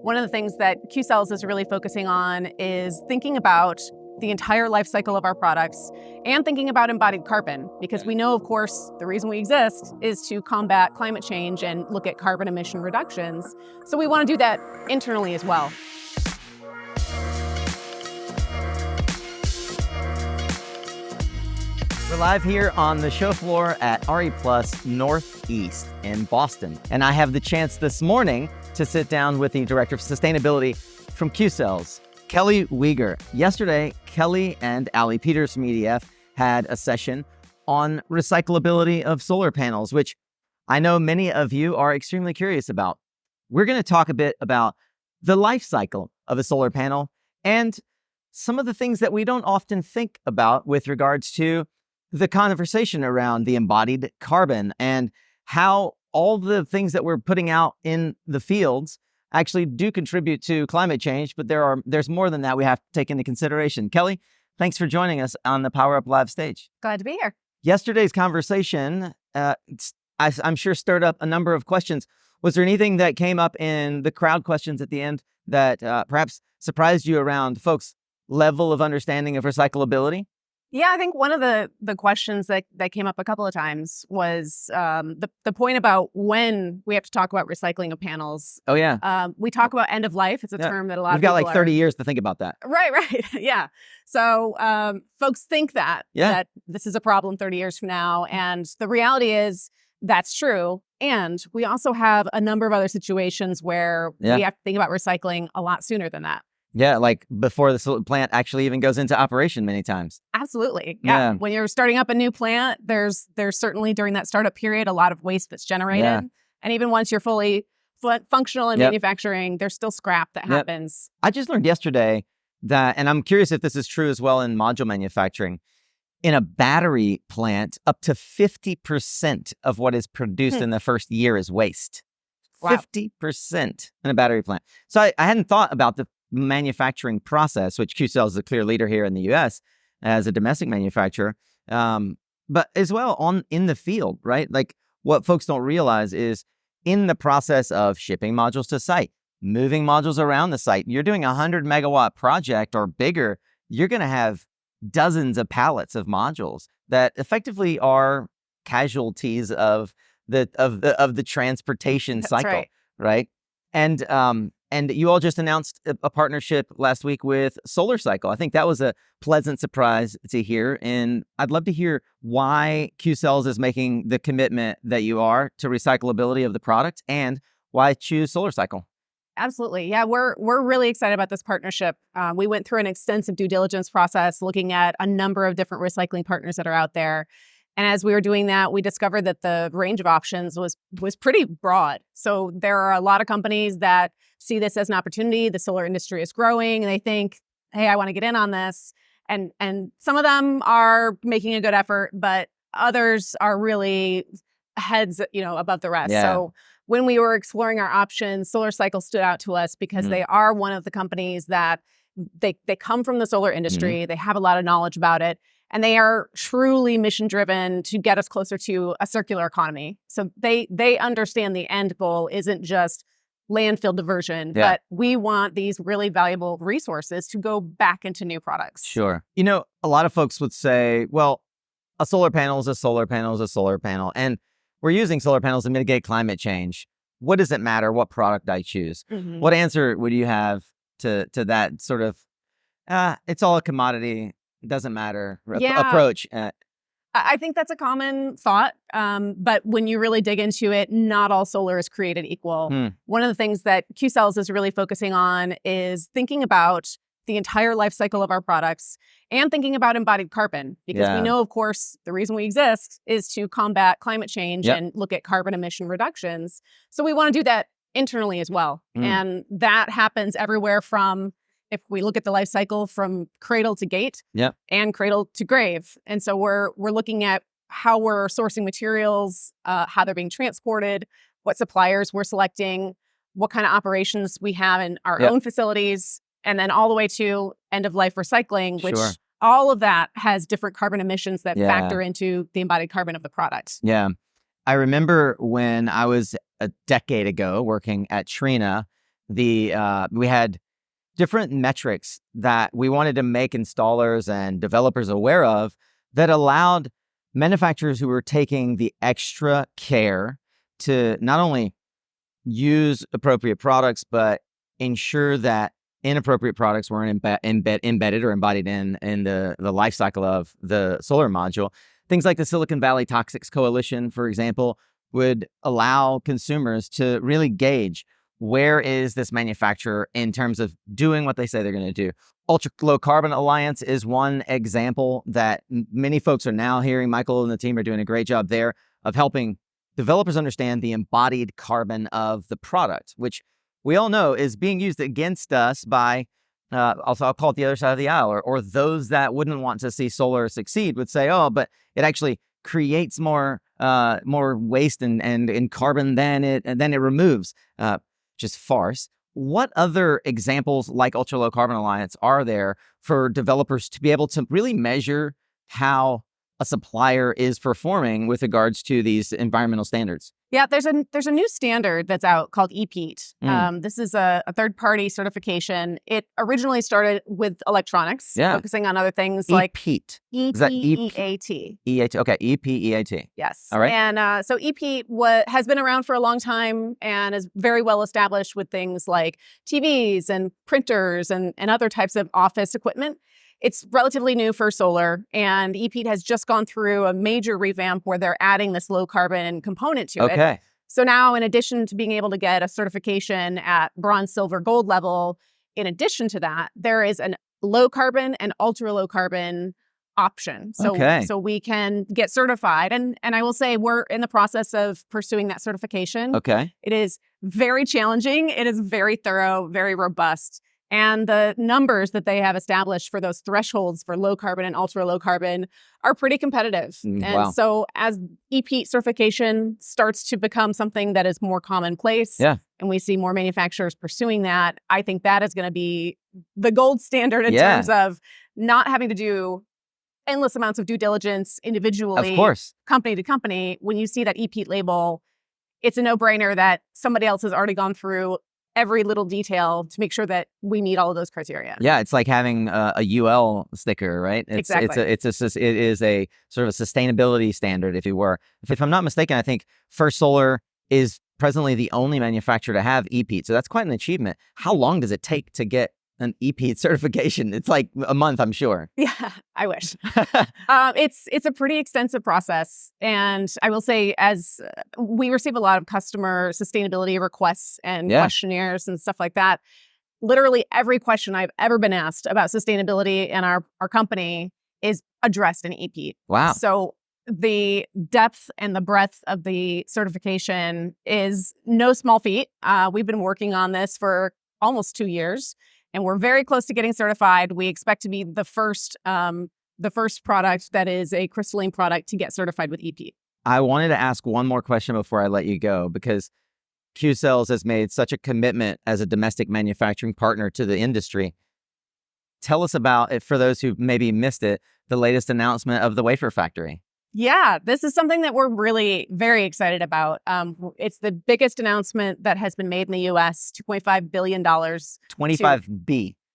One of the things that QCells is really focusing on is thinking about the entire life cycle of our products and thinking about embodied carbon, because we know, of course, the reason we exist is to combat climate change and look at carbon emission reductions. So we want to do that internally as well. We're live here on the show floor at RE Plus Northeast in Boston. And I have the chance this morning to sit down with the Director of Sustainability from QCells, Kelly Weger. Yesterday, Kelly and Ali Peters from EDF had a session on recyclability of solar panels, which I know many of you are extremely curious about. We're going to talk a bit about the life cycle of a solar panel and some of the things that we don't often think about with regards to the conversation around the embodied carbon and how all the things that we're putting out in the fields actually do contribute to climate change, but there's more than that we have to take into consideration. Kelly, thanks for joining us on the Power Up Live stage. Glad to be here. Yesterday's conversation, I'm sure stirred up a number of questions. Was there anything that came up in the crowd questions at the end that perhaps surprised you around folks' level of understanding of recyclability? Yeah, I think one of the questions that came up a couple of times was the point about when we have to talk about recycling of panels. Oh, yeah. We talk about end of life. It's a term that a lot of people We've got like 30 years to think about that. Right. Yeah. So folks think that this is a problem 30 years from now. And the reality is that's true. And we also have a number of other situations where we have to think about recycling a lot sooner than that. Yeah, like before the solar plant actually even goes into operation many times. Absolutely. Yeah. When you're starting up a new plant, there's certainly during that startup period a lot of waste that's generated. Yeah. And even once you're fully functional in manufacturing, there's still scrap that happens. I just learned yesterday that, and I'm curious if this is true as well in module manufacturing, in a battery plant, up to 50% of what is produced in the first year is waste. Wow. 50% in a battery plant. So I hadn't thought about the manufacturing process, which QCells is a clear leader here in the US as a domestic manufacturer, but as well in the field, right? Like what folks don't realize is in the process of shipping modules to site, moving modules around the site, you're doing a 100 megawatt project or bigger, you're going to have dozens of pallets of modules that effectively are casualties of the transportation cycle, right? And you all just announced a partnership last week with SolarCycle. I think that was a pleasant surprise to hear. And I'd love to hear why QCells is making the commitment that you are to recyclability of the product and why choose SolarCycle. Absolutely. Yeah, we're really excited about this partnership. We went through an extensive due diligence process looking at a number of different recycling partners that are out there. And as we were doing that, we discovered that the range of options was pretty broad. So there are a lot of companies that see this as an opportunity. The solar industry is growing, and they think, hey, I want to get in on this. And some of them are making a good effort, but others are really heads, above the rest. Yeah. So when we were exploring our options, SolarCycle stood out to us because they are one of the companies that they come from the solar industry. They have a lot of knowledge about it. And they are truly mission-driven to get us closer to a circular economy. So they understand the end goal isn't just landfill diversion, but we want these really valuable resources to go back into new products. Sure. A lot of folks would say, well, a solar panel is a solar panel is a solar panel. And we're using solar panels to mitigate climate change. What does it matter what product I choose? What answer would you have to that sort of, it's all a commodity, it doesn't matter approach? I think that's a common thought, but when you really dig into it, not all solar is created equal. One of the things that QCells is really focusing on is thinking about the entire life cycle of our products and thinking about embodied carbon, because we know, of course, the reason we exist is to combat climate change and look at carbon emission reductions. So we want to do that internally as well. And that happens everywhere from, if we look at the life cycle, from cradle to gate and cradle to grave. And so we're looking at how we're sourcing materials, how they're being transported, what suppliers we're selecting, what kind of operations we have in our own facilities, and then all the way to end of life recycling, which all of that has different carbon emissions that factor into the embodied carbon of the product. Yeah. I remember when I was a decade ago working at Trina, we had different metrics that we wanted to make installers and developers aware of that allowed manufacturers who were taking the extra care to not only use appropriate products, but ensure that inappropriate products weren't embedded or embodied in the life cycle of the solar module. Things like the Silicon Valley Toxics Coalition, for example, would allow consumers to really gauge where is this manufacturer in terms of doing what they say they're going to do. Ultra Low Carbon Alliance is one example that many folks are now hearing. Michael and the team are doing a great job there of helping developers understand the embodied carbon of the product, which we all know is being used against us by, also I'll call it the other side of the aisle, or those that wouldn't want to see solar succeed would say, oh, but it actually creates more waste and carbon than it removes. Just farce. What other examples like Ultra Low Carbon Alliance are there for developers to be able to really measure how a supplier is performing with regards to these environmental standards? Yeah, there's a new standard that's out called EPEAT. This is a third-party certification. It originally started with electronics, focusing on other things like EPEAT. EPEAT. Is that EPEAT? Okay, EPEAT. Yes. All right. And so EPEAT has been around for a long time and is very well established with things like TVs and printers and other types of office equipment. It's relatively new for solar, and EPEAT has just gone through a major revamp where they're adding this low carbon component to it. Okay. So now, in addition to being able to get a certification at bronze, silver, gold level, in addition to that, there is a low carbon and ultra low carbon option. So we can get certified. And I will say we're in the process of pursuing that certification. Okay. It is very challenging. It is very thorough, very robust. And the numbers that they have established for those thresholds for low carbon and ultra low carbon are pretty competitive. And so as EPEAT certification starts to become something that is more commonplace, and we see more manufacturers pursuing that, I think that is going to be the gold standard in terms of not having to do endless amounts of due diligence individually, of course, company to company. When you see that EPEAT label, it's a no-brainer that somebody else has already gone through every little detail to make sure that we meet all of those criteria. Yeah, it's like having a UL sticker, right? Exactly. It is a sort of a sustainability standard, if you were. If I'm not mistaken, I think First Solar is presently the only manufacturer to have EPEAT, so that's quite an achievement. How long does it take to get an EPEAT certification? It's like a month, I'm sure. Yeah, I wish. It's a pretty extensive process. And I will say, as we receive a lot of customer sustainability requests and questionnaires and stuff like that, literally every question I've ever been asked about sustainability in our company is addressed in EPEAT. Wow. So the depth and the breadth of the certification is no small feat. We've been working on this for almost 2 years. And we're very close to getting certified. We expect to be the first product that is a crystalline product to get certified with EPEAT. I wanted to ask one more question before I let you go, because QCells has made such a commitment as a domestic manufacturing partner to the industry. Tell us about it, for those who maybe missed it, the latest announcement of the wafer factory. Yeah, this is something that we're really very excited about. It's the biggest announcement that has been made in the U.S., $2.5 billion. 25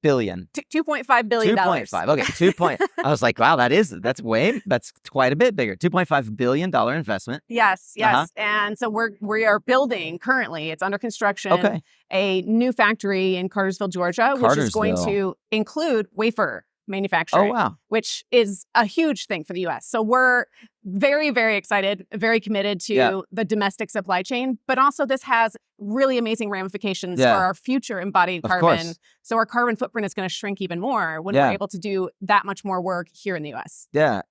billion. $2.5 billion. 2.5. Okay, I was like, wow, that's quite a bit bigger. $2.5 billion investment. Yes. And so we are building currently, it's under construction, a new factory in Cartersville, Georgia, which is going to include wafer manufacturing, which is a huge thing for the U.S. So we're very, very excited, very committed to the domestic supply chain, but also this has really amazing ramifications for our future embodied carbon. So our carbon footprint is going to shrink even more when we're able to do that much more work here in the U.S. Yeah.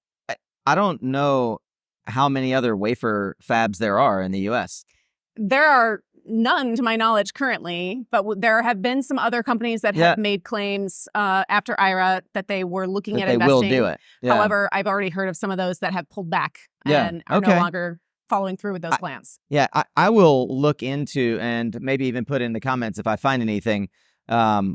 I don't know how many other wafer fabs there are in the U.S. There are none to my knowledge currently, but there have been some other companies that have made claims after IRA that they were looking at investing. They will do it. Yeah. However, I've already heard of some of those that have pulled back and are no longer following through with those plans. I will look into, and maybe even put in the comments if I find anything,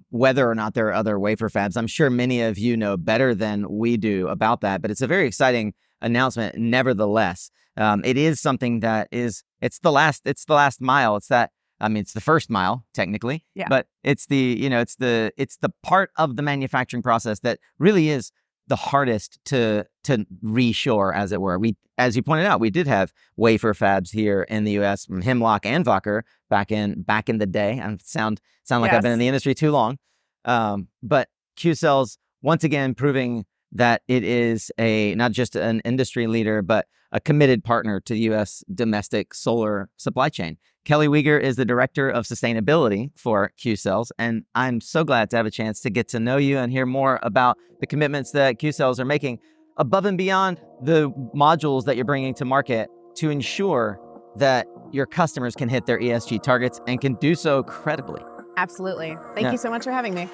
whether or not there are other wafer fabs. I'm sure many of you know better than we do about that, but it's a very exciting announcement nevertheless. It is something that it's the last mile. It's that I mean, it's the first mile technically, Yeah. but it's the part of the manufacturing process that really is the hardest to reshore, as it were. We, as you pointed out, we did have wafer fabs here in the U.S. from Hemlock and Wacker back in the day. I sound like I've been in the industry too long, but QCells once again proving that it is not just an industry leader, but a committed partner to the U.S. domestic solar supply chain. Kelly Weger is the Director of Sustainability for QCells, and I'm so glad to have a chance to get to know you and hear more about the commitments that QCells are making above and beyond the modules that you're bringing to market to ensure that your customers can hit their ESG targets and can do so credibly. Absolutely. Thank you so much for having me.